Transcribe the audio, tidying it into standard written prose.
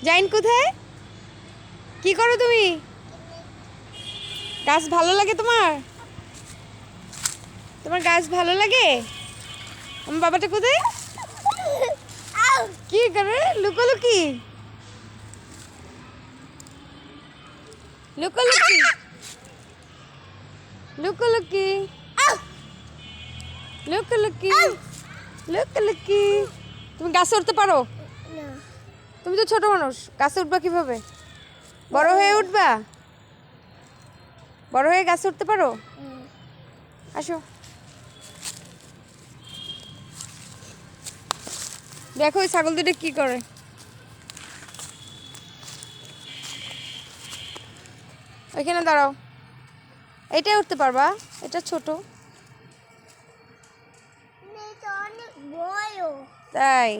জাইন কোথায়? কি করো তুমি? গাছ ভালো লাগে তোমার? তোমার গাছ ভালো লাগে? আমার বাবাটা কোথায়? কি করে লুকোলুকি? লুকোলুকি লুকোলুকি লুকোলুকি লুকোলুকি। তুমি গাছে উঠতে পারো? তুমি তো ছোট মানুষ, গাছে উঠবা কিভাবে? বড় হয়ে উঠবা? বড় হয়ে গাছে উঠতে পারো? আসো, দেখো ওই ছাগল দুটো কি করে। ওইখানে দাঁড়াও। এটাই উঠতে পারবা, এটা ছোট। তাই